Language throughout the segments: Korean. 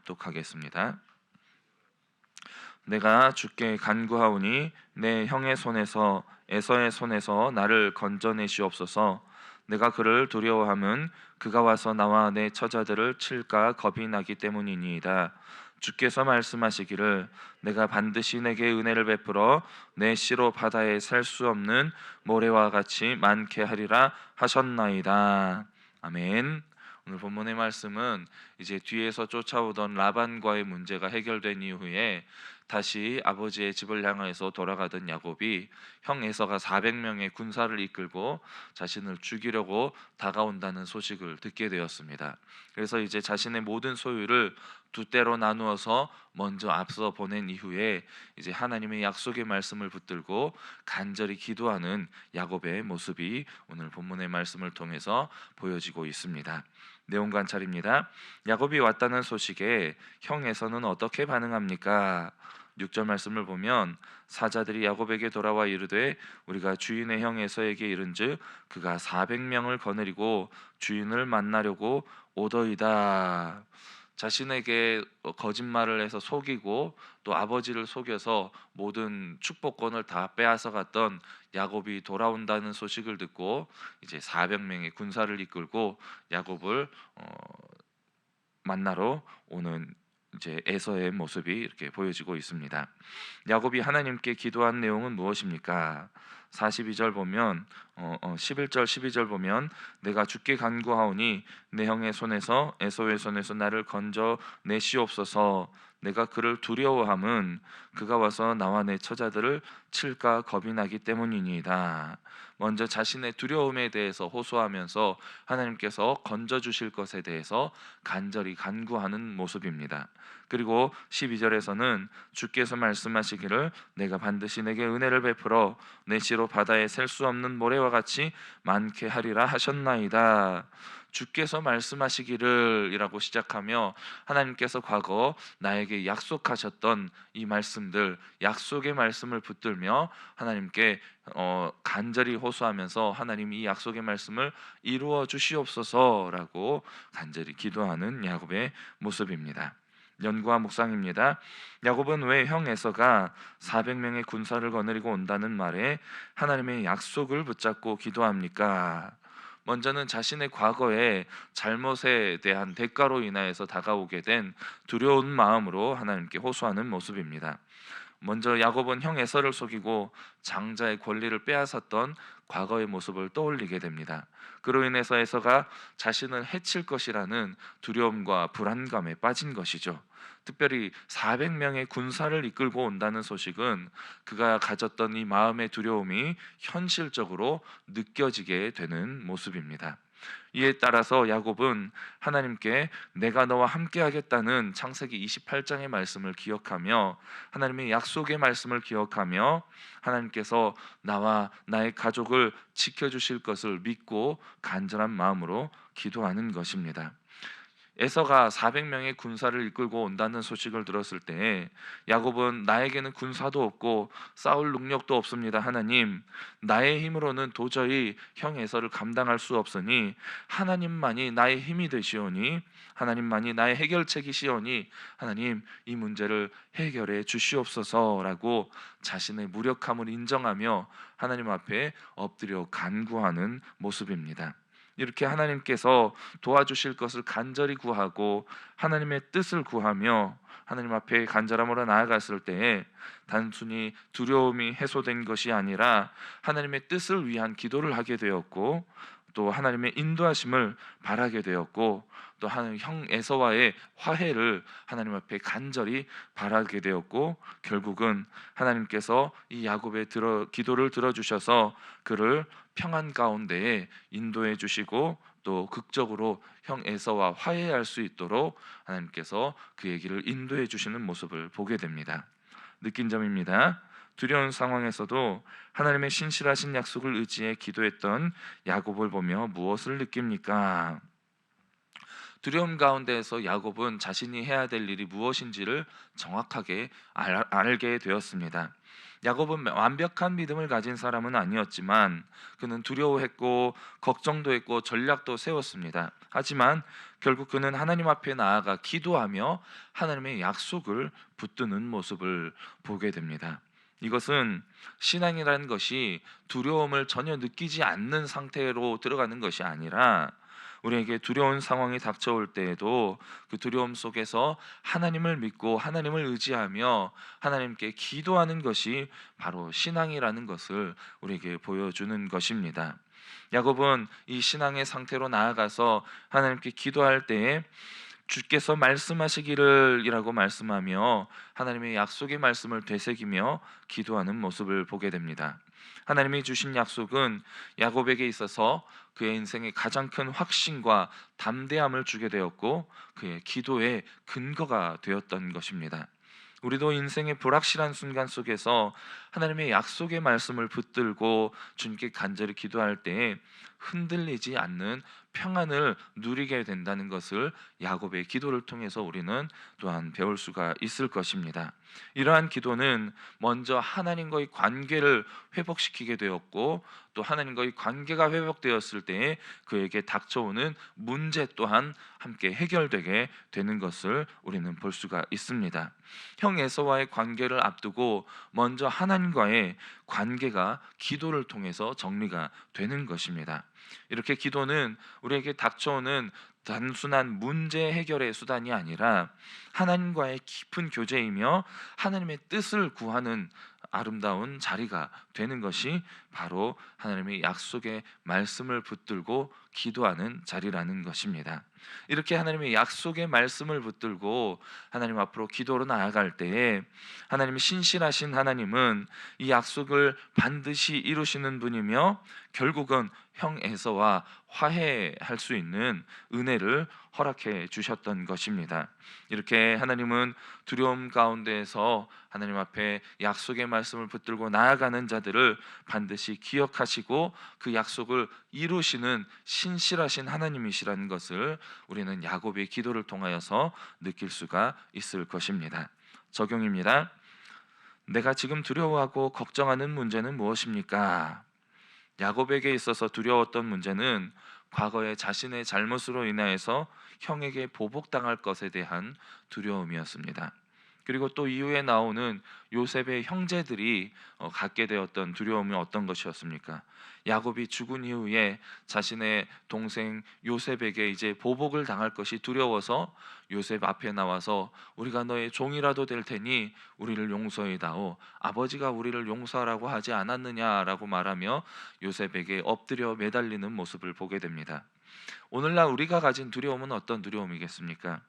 합독하겠습니다. 내가 주께 간구하오니 내 형의 손에서 에서의 손에서 나를 건져내시옵소서. 내가 그를 두려워함은 그가 와서 나와 내 처자들을 칠까 겁이 나기 때문이니이다. 주께서 말씀하시기를 내가 반드시 내게 은혜를 베풀어 내 씨로 바다에 셀 수 없는 모래와 같이 많게 하리라 하셨나이다. 아멘. 오늘 본문의 말씀은 이제 뒤에서 쫓아오던 라반과의 문제가 해결된 이후에 다시 아버지의 집을 향해서 돌아가던 야곱이 형 에서가 400명의 군사를 이끌고 자신을 죽이려고 다가온다는 소식을 듣게 되었습니다. 그래서 이제 자신의 모든 소유를 두 때로 나누어서 먼저 앞서 보낸 이후에 이제 하나님의 약속의 말씀을 붙들고 간절히 기도하는 야곱의 모습이 오늘 본문의 말씀을 통해서 보여지고 있습니다. 내용 관찰입니다. 야곱이 왔다는 소식에 형 에서는 어떻게 반응합니까? 6절 말씀을 보면 사자들이 야곱에게 돌아와 이르되 우리가 주인의 형 에서에게 이른즉 그가 400명을 거느리고 주인을 만나려고 오더이다. 자신에게 거짓말을 해서 속이고 또 아버지를 속여서 모든 축복권을 다 빼앗아 갔던 야곱이 돌아온다는 소식을 듣고 이제 400명의 군사를 이끌고 야곱을 만나러 오는 이제 에서의 모습이 이렇게 보여지고 있습니다. 야곱이 하나님께 기도한 내용은 무엇입니까? 42절 보면 11절 12절 보면 내가 주께 간구하오니 내 형의 손에서 에서의 손에서 나를 건져 내시옵소서. 내가 그를 두려워함은 그가 와서 나와 내 처자들을 칠까 겁이 나기 때문이니이다. 먼저 자신의 두려움에 대해서 호소하면서 하나님께서 건져 주실 것에 대해서 간절히 간구하는 모습입니다. 그리고 12절에서는 주께서 말씀하시기를 내가 반드시 내게 은혜를 베풀어 내 씨로 바다에 셀 수 없는 모래와 같이 많게 하리라 하셨나이다. 주께서 말씀하시기를 이라고 시작하며 하나님께서 과거 나에게 약속하셨던 이 말씀들, 약속의 말씀을 붙들며 하나님께 간절히 호소하면서 하나님 이 약속의 말씀을 이루어 주시옵소서라고 간절히 기도하는 야곱의 모습입니다. 연구와 묵상입니다. 야곱은 왜 형 에서가 400명의 군사를 거느리고 온다는 말에 하나님의 약속을 붙잡고 기도합니까? 먼저는 자신의 과거의 잘못에 대한 대가로 인하여서 다가오게 된 두려운 마음으로 하나님께 호소하는 모습입니다. 먼저 야곱은 형 에서를 속이고 장자의 권리를 빼앗았던 과거의 모습을 떠올리게 됩니다. 그로 인해서 에서가 자신을 해칠 것이라는 두려움과 불안감에 빠진 것이죠. 특별히 400명의 군사를 이끌고 온다는 소식은 그가 가졌던 이 마음의 두려움이 현실적으로 느껴지게 되는 모습입니다. 이에 따라서 야곱은 하나님께 내가 너와 함께 하겠다는 창세기 28장의 말씀을 기억하며 하나님의 약속의 말씀을 기억하며 하나님께서 나와 나의 가족을 지켜주실 것을 믿고 간절한 마음으로 기도하는 것입니다. 에서가 400명의 군사를 이끌고 온다는 소식을 들었을 때 야곱은 나에게는 군사도 없고 싸울 능력도 없습니다. 하나님, 나의 힘으로는 도저히 형 에서를 감당할 수 없으니 하나님만이 나의 힘이 되시오니 하나님만이 나의 해결책이시오니 하나님 이 문제를 해결해 주시옵소서라고 자신의 무력함을 인정하며 하나님 앞에 엎드려 간구하는 모습입니다. 이렇게 하나님께서 도와주실 것을 간절히 구하고 하나님의 뜻을 구하며 하나님 앞에 간절함으로 나아갔을 때에 단순히 두려움이 해소된 것이 아니라 하나님의 뜻을 위한 기도를 하게 되었고 또 하나님의 인도하심을 바라게 되었고 또 형 에서와의 화해를 하나님 앞에 간절히 바라게 되었고 결국은 하나님께서 이 야곱의 기도를 들어주셔서 그를 평안 가운데에 인도해 주시고 또 극적으로 형 에서와 화해할 수 있도록 하나님께서 그의 길을 인도해 주시는 모습을 보게 됩니다. 느낀 점입니다. 두려운 상황에서도 하나님의 신실하신 약속을 의지해 기도했던 야곱을 보며 무엇을 느낍니까? 두려움 가운데에서 야곱은 자신이 해야 될 일이 무엇인지를 정확하게 알게 되었습니다. 야곱은 완벽한 믿음을 가진 사람은 아니었지만 그는 두려워했고 걱정도 했고 전략도 세웠습니다. 하지만 결국 그는 하나님 앞에 나아가 기도하며 하나님의 약속을 붙드는 모습을 보게 됩니다. 이것은 신앙이라는 것이 두려움을 전혀 느끼지 않는 상태로 들어가는 것이 아니라 우리에게 두려운 상황이 닥쳐올 때에도 그 두려움 속에서 하나님을 믿고 하나님을 의지하며 하나님께 기도하는 것이 바로 신앙이라는 것을 우리에게 보여주는 것입니다. 야곱은 이 신앙의 상태로 나아가서 하나님께 기도할 때에 주께서 말씀하시기를 이라고 말씀하며 하나님의 약속의 말씀을 되새기며 기도하는 모습을 보게 됩니다. 하나님이 주신 약속은 야곱에게 있어서 그의 인생의 가장 큰 확신과 담대함을 주게 되었고 그의 기도의 근거가 되었던 것입니다. 우리도 인생의 불확실한 순간 속에서 하나님의 약속의 말씀을 붙들고 주님께 간절히 기도할 때에 흔들리지 않는 평안을 누리게 된다는 것을 야곱의 기도를 통해서 우리는 또한 배울 수가 있을 것입니다. 이러한 기도는 먼저 하나님과의 관계를 회복시키게 되었고 또 하나님과의 관계가 회복되었을 때에 그에게 닥쳐오는 문제 또한 함께 해결되게 되는 것을 우리는 볼 수가 있습니다. 형 에서와의 관계를 앞두고 먼저 하나님과의 관계가 기도를 통해서 정리가 되는 것입니다. 이렇게 기도는 우리에게 닥쳐오는 단순한 문제 해결의 수단이 아니라 하나님과의 깊은 교제이며 하나님의 뜻을 구하는 아름다운 자리가 되는 것이 바로 하나님의 약속의 말씀을 붙들고 기도하는 자리라는 것입니다. 이렇게 하나님의 약속의 말씀을 붙들고 하나님 앞으로 기도로 나아갈 때에 하나님이 신실하신 하나님은 이 약속을 반드시 이루시는 분이며 결국은 형 에서와 화해할 수 있는 은혜를 허락해 주셨던 것입니다. 이렇게 하나님은 두려움 가운데에서 하나님 앞에 약속의 말씀을 붙들고 나아가는 자들을 반드시 기억하시고 그 약속을 이루시는 신실하신 하나님이시라는 것을 우리는 야곱의 기도를 통하여서 느낄 수가 있을 것입니다. 적용입니다. 내가 지금 두려워하고 걱정하는 문제는 무엇입니까? 야곱에게 있어서 두려웠던 문제는 과거에 자신의 잘못으로 인하여서 형에게 보복당할 것에 대한 두려움이었습니다. 그리고 또 이후에 나오는 요셉의 형제들이 갖게 되었던 두려움이 어떤 것이었습니까? 야곱이 죽은 이후에 자신의 동생 요셉에게 이제 보복을 당할 것이 두려워서 요셉 앞에 나와서 우리가 너의 종이라도 될 테니 우리를 용서해다오. 아버지가 우리를 용서하라고 하지 않았느냐라고 말하며 요셉에게 엎드려 매달리는 모습을 보게 됩니다. 오늘날 우리가 가진 두려움은 어떤 두려움이겠습니까?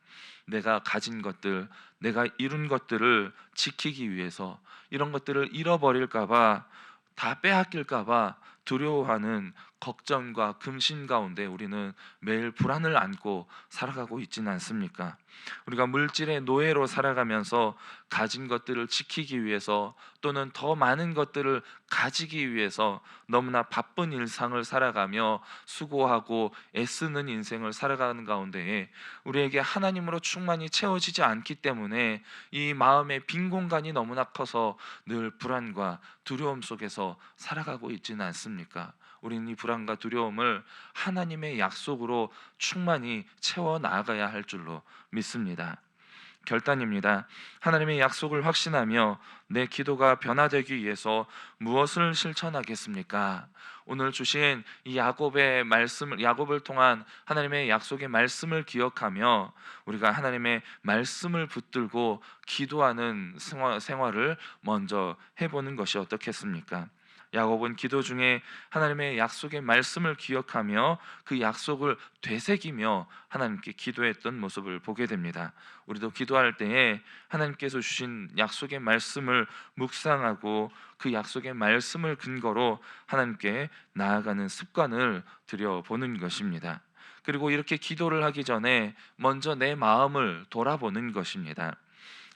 내가 가진 것들, 내가 이룬 것들을 지키기 위해서 이런 것들을 잃어버릴까봐, 다 빼앗길까봐 두려워하는 걱정과 금심 가운데 우리는 매일 불안을 안고 살아가고 있지는 않습니까? 우리가 물질의 노예로 살아가면서 가진 것들을 지키기 위해서 또는 더 많은 것들을 가지기 위해서 너무나 바쁜 일상을 살아가며 수고하고 애쓰는 인생을 살아가는 가운데에 우리에게 하나님으로 충만히 채워지지 않기 때문에 이 마음의 빈 공간이 너무나 커서 늘 불안과 두려움 속에서 살아가고 있지는 않습니까? 우리는 이 불안과 두려움을 하나님의 약속으로 충만히 채워 나가야 할 줄로 믿습니다. 결단입니다. 하나님의 약속을 확신하며 내 기도가 변화되기 위해서 무엇을 실천하겠습니까? 오늘 주신 이 야곱의 말씀을, 야곱을 통한 하나님의 약속의 말씀을 기억하며 우리가 하나님의 말씀을 붙들고 기도하는 생활을 먼저 해보는 것이 어떻겠습니까? 야곱은 기도 중에 하나님의 약속의 말씀을 기억하며 그 약속을 되새기며 하나님께 기도했던 모습을 보게 됩니다. 우리도 기도할 때에 하나님께서 주신 약속의 말씀을 묵상하고 그 약속의 말씀을 근거로 하나님께 나아가는 습관을 들여보는 것입니다. 그리고 이렇게 기도를 하기 전에 먼저 내 마음을 돌아보는 것입니다.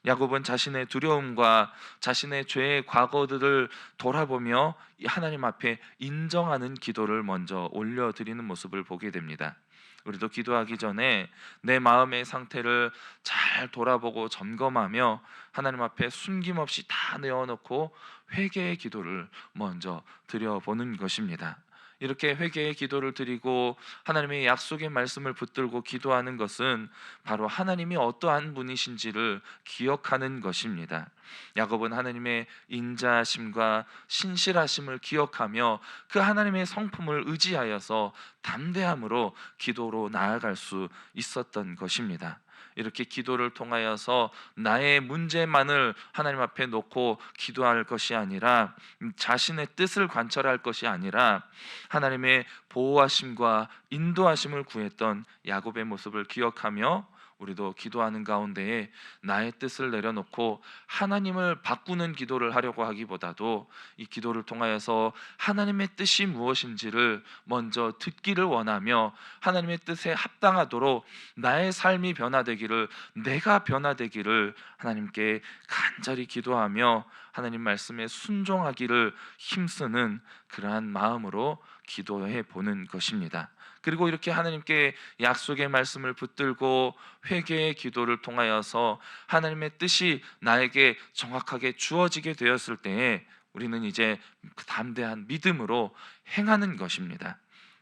야곱은 자신의 두려움과 자신의 죄의 과거들을 돌아보며 하나님 앞에 인정하는 기도를 먼저 올려드리는 모습을 보게 됩니다. 우리도 기도하기 전에 내 마음의 상태를 잘 돌아보고 점검하며 하나님 앞에 숨김없이 다 내어놓고 회개의 기도를 먼저 드려보는 것입니다. 이렇게 회개의 기도를 드리고 하나님의 약속의 말씀을 붙들고 기도하는 것은 바로 하나님이 어떠한 분이신지를 기억하는 것입니다. 야곱은 하나님의 인자하심과 신실하심을 기억하며 그 하나님의 성품을 의지하여서 담대함으로 기도로 나아갈 수 있었던 것입니다. 이렇게 기도를 통하여서 나의 문제만을 하나님 앞에 놓고 기도할 것이 아니라, 자신의 뜻을 관철할 것이 아니라 하나님의 보호하심과 인도하심을 구했던 야곱의 모습을 기억하며 우리도 기도하는 가운데에 나의 뜻을 내려놓고 하나님을 바꾸는 기도를 하려고 하기보다도 이 기도를 통하여서 하나님의 뜻이 무엇인지를 먼저 듣기를 원하며 하나님의 뜻에 합당하도록 나의 삶이 변화되기를, 내가 변화되기를 하나님께 간절히 기도하며 하나님 말씀에 순종하기를 힘쓰는 그러한 마음으로 기도해 보는 것입니다. 그리고 이렇게 하나님께 약속의 말씀을 붙들고 회개의 기도를 통하여서 하나님의 뜻이 나에게 정확하게 주어지게 되었을 때에 우리는 이제 담대한 믿음으로 행하는 것입니다.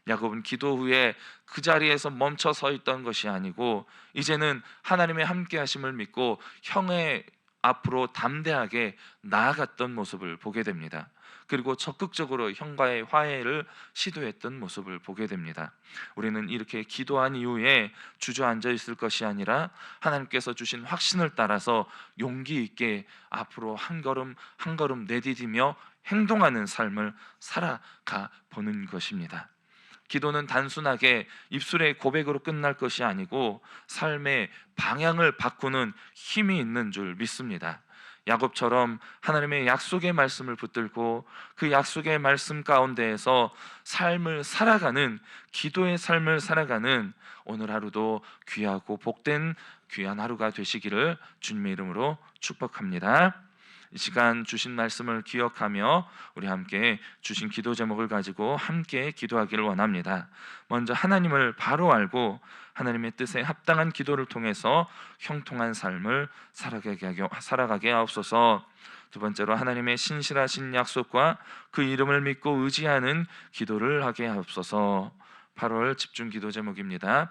야곱은 기도 후에 그 자리에서 멈춰 서 있던 것이 아니고 이제는 하나님의 함께 하심을 믿고 형의 앞으로 담대하게 나아갔던 모습을 보게 됩니다. 그리고 적극적으로 형과의 화해를 시도했던 모습을 보게 됩니다. 우리는 이렇게 기도한 이후에 주저앉아 있을 것이 아니라 하나님께서 주신 확신을 따라서 용기 있게 앞으로 한 걸음 한 걸음 내디디며 행동하는 삶을 살아가 보는 것입니다. 기도는 단순하게 입술의 고백으로 끝날 것이 아니고 삶의 방향을 바꾸는 힘이 있는 줄 믿습니다. 야곱처럼 하나님의 약속의 말씀을 붙들고 그 약속의 말씀 가운데에서 삶을 살아가는, 기도의 삶을 살아가는 오늘 하루도 귀하고 복된 귀한 하루가 되시기를 주님의 이름으로 축복합니다. 이 시간 주신 말씀을 기억하며 우리 함께 주신 기도 제목을 가지고 함께 기도하기를 원합니다. 먼저 하나님을 바로 알고 하나님의 뜻에 합당한 기도를 통해서 형통한 삶을 살아가게 하옵소서. 두 번째로 하나님의 신실하신 약속과 그 이름을 믿고 의지하는 기도를 하게 하옵소서. 8월 집중 기도 제목입니다.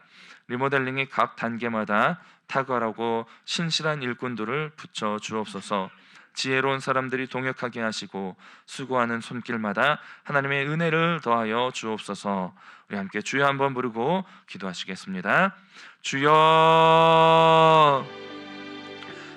리모델링의 각 단계마다 탁월하고 신실한 일꾼들을 붙여 주옵소서. 지혜로운 사람들이 동역하게 하시고 수고하는 손길마다 하나님의 은혜를 더하여 주옵소서. 우리 함께 주여 한번 부르고 기도하시겠습니다. 주여.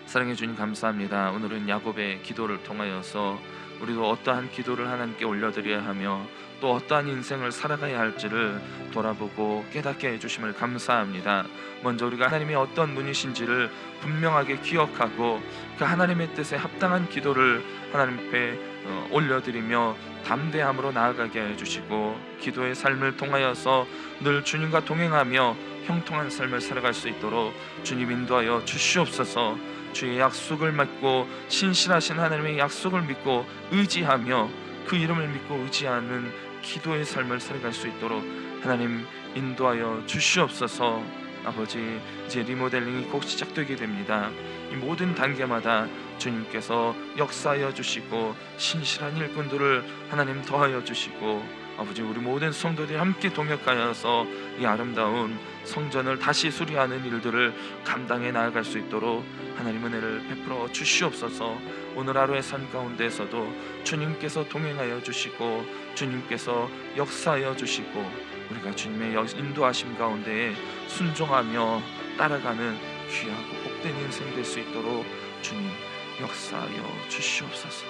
사랑해 주님 감사합니다. 오늘은 야곱의 기도를 통하여서 우리도 어떠한 기도를 하나님께 올려드려야 하며 또 어떠한 인생을 살아가야 할지를 돌아보고 깨닫게 해주심을 감사합니다. 먼저 우리가 하나님이 어떤 분이신지를 분명하게 기억하고 그 하나님의 뜻에 합당한 기도를 하나님 앞에 올려드리며 담대함으로 나아가게 해주시고 기도의 삶을 통하여서 늘 주님과 동행하며 형통한 삶을 살아갈 수 있도록 주님 인도하여 주시옵소서. 주의 약속을 믿고 신실하신 하나님의 약속을 믿고 의지하며 그 이름을 믿고 의지하는 기도의 삶을 살아갈 수 있도록 하나님 인도하여 주시옵소서. 아버지, 이제 리모델링이 곧 시작되게 됩니다. 이 모든 단계마다 주님께서 역사하여 주시고 신실한 일꾼들을 하나님 더하여 주시고 아버지, 우리 모든 성도들이 함께 동역하여서 이 아름다운 성전을 다시 수리하는 일들을 감당해 나아갈 수 있도록 하나님 은혜를 베풀어 주시옵소서. 오늘 하루의 삶 가운데에서도 주님께서 동행하여 주시고 주님께서 역사하여 주시고 우리가 주님의 인도하심 가운데에 순종하며 따라가는 귀하고 복된 인생 될 수 있도록 주님 역사하여 주시옵소서.